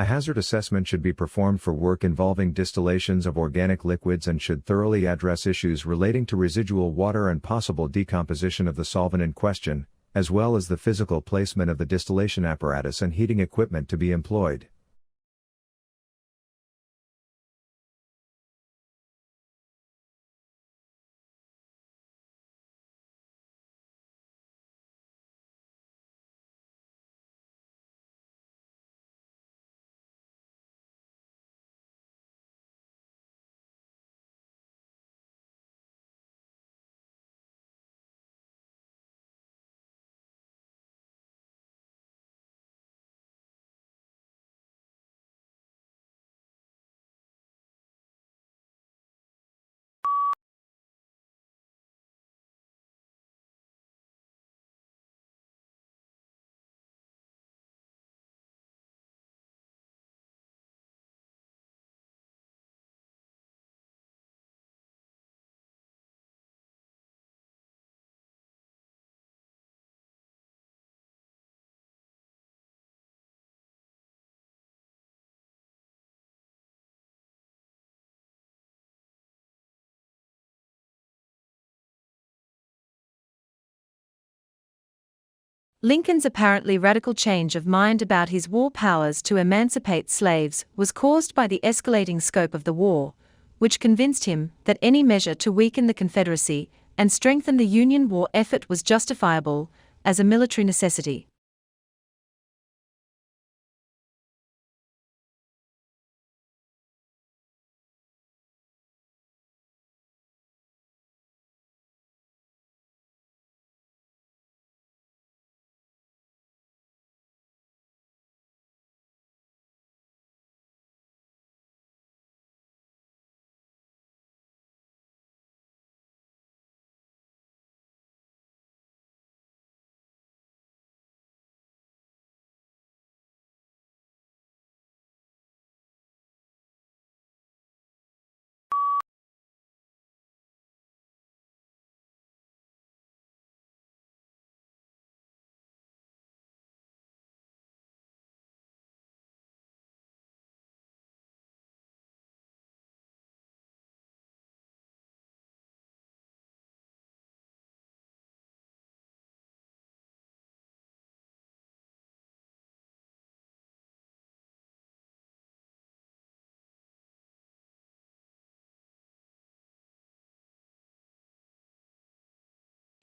A hazard assessment should be performed for work involving distillations of organic liquids and should thoroughly address issues relating to residual water and possible decomposition of the solvent in question, as well as the physical placement of the distillation apparatus and heating equipment to be employed. Lincoln's apparently radical change of mind about his war powers to emancipate slaves was caused by the escalating scope of the war, which convinced him that any measure to weaken the Confederacy and strengthen the Union war effort was justifiable as a military necessity.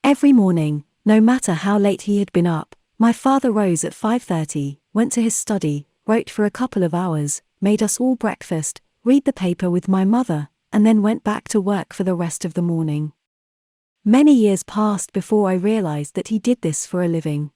Every morning, no matter how late he had been up, my father rose at 5:30, went to his study, wrote for a couple of hours, made us all breakfast, read the paper with my mother, and then went back to work for the rest of the morning. Many years passed before I realized that he did this for a living.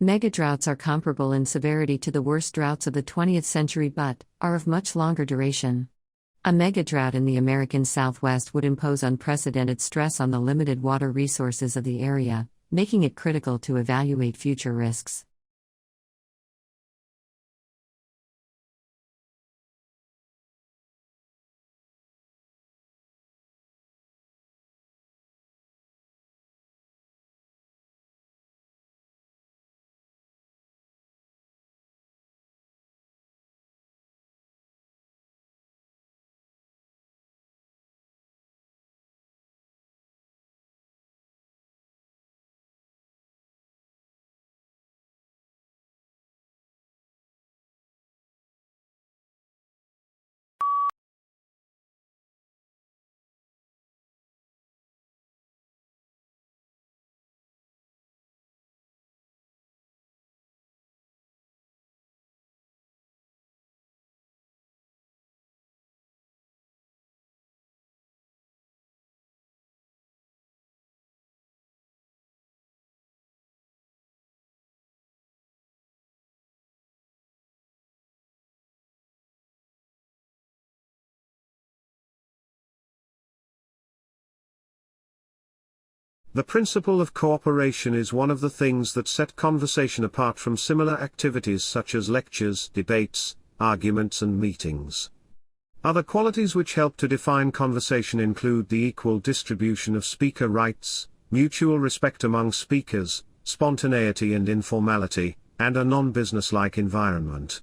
Megadroughts are comparable in severity to the worst droughts of the 20th century but are of much longer duration. A megadrought in the American Southwest would impose unprecedented stress on the limited water resources of the area, making it critical to evaluate future risks. The principle of cooperation is one of the things that set conversation apart from similar activities such as lectures, debates, arguments and meetings. Other qualities which help to define conversation include the equal distribution of speaker rights, mutual respect among speakers, spontaneity and informality, and a non-business-like environment.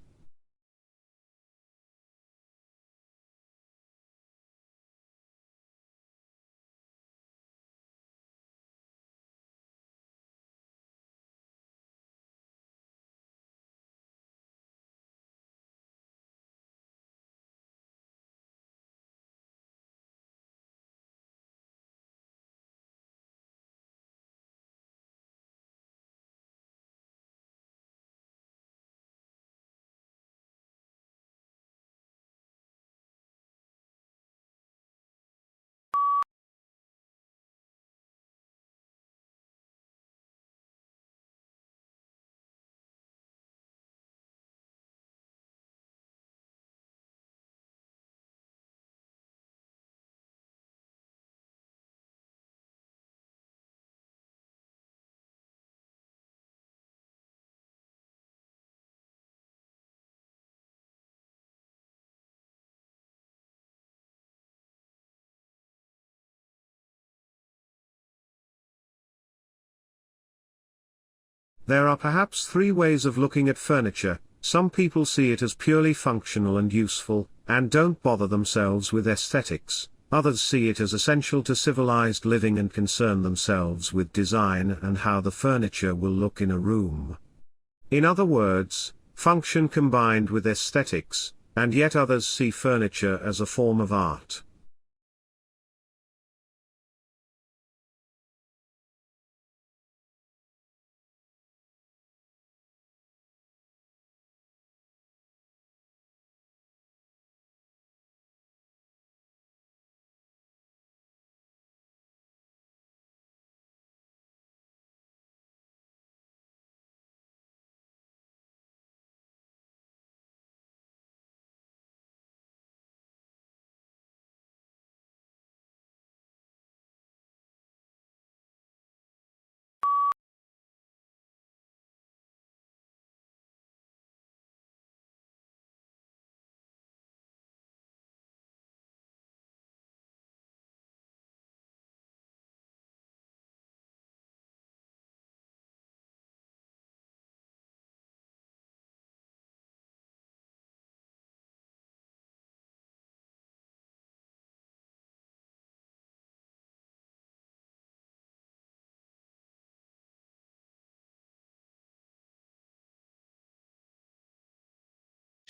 There are perhaps three ways of looking at furniture. Some people see it as purely functional and useful, and don't bother themselves with aesthetics. Others see it as essential to civilized living and concern themselves with design and how the furniture will look in a room. In other words, function combined with aesthetics, and yet others see furniture as a form of art.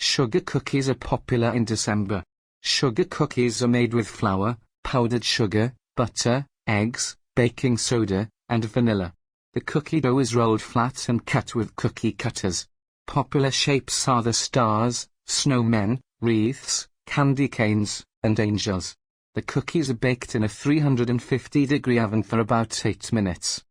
Sugar cookies are popular in December. Sugar cookies are made with flour, powdered sugar, butter, eggs, baking soda, and vanilla. The cookie dough is rolled flat and cut with cookie cutters. Popular shapes are the stars, snowmen, wreaths, candy canes, and angels. The cookies are baked in a 350-degree oven for about 8 minutes.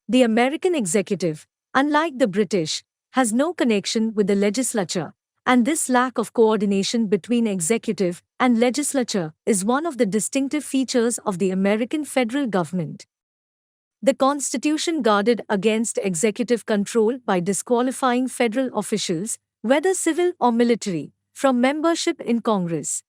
The American executive, unlike the British, has no connection with the legislature, and this lack of coordination between executive and legislature is one of the distinctive features of the American federal government. The Constitution guarded against executive control by disqualifying federal officials, whether civil or military, from membership in Congress.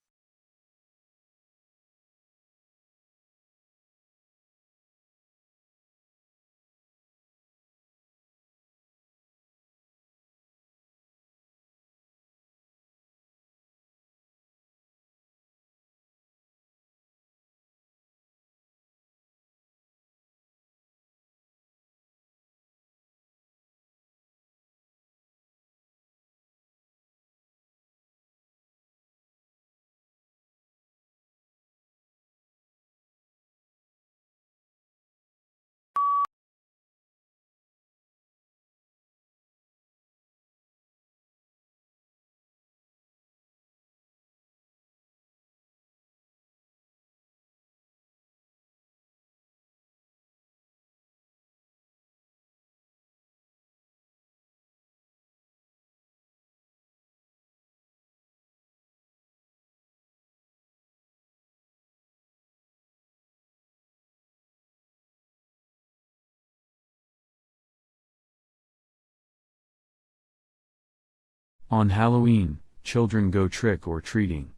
On Halloween, children go trick-or-treating.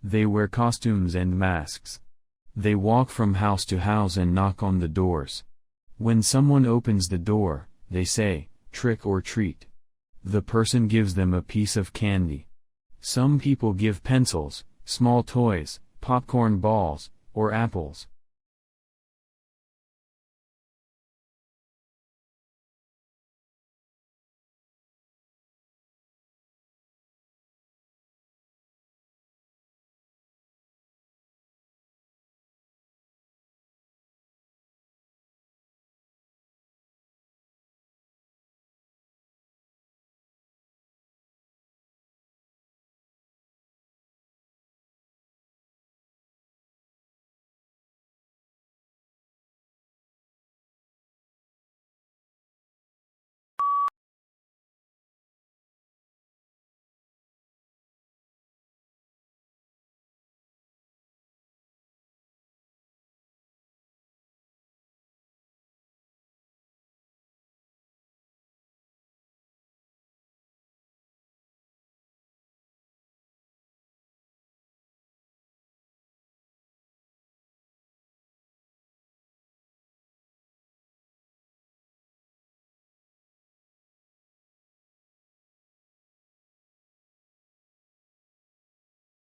They wear costumes and masks. They walk from house to house and knock on the doors. When someone opens the door, they say, "Trick or treat." The person gives them a piece of candy. Some people give pencils, small toys, popcorn balls, or apples.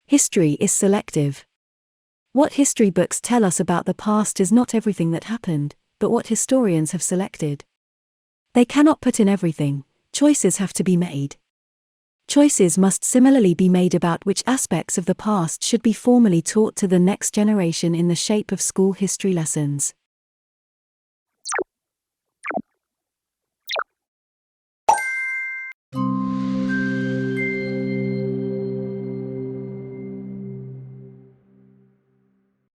History is selective. What history books tell us about the past is not everything that happened, but what historians have selected. They cannot put in everything, choices have to be made. Choices must similarly be made about which aspects of the past should be formally taught to the next generation in the shape of school history lessons.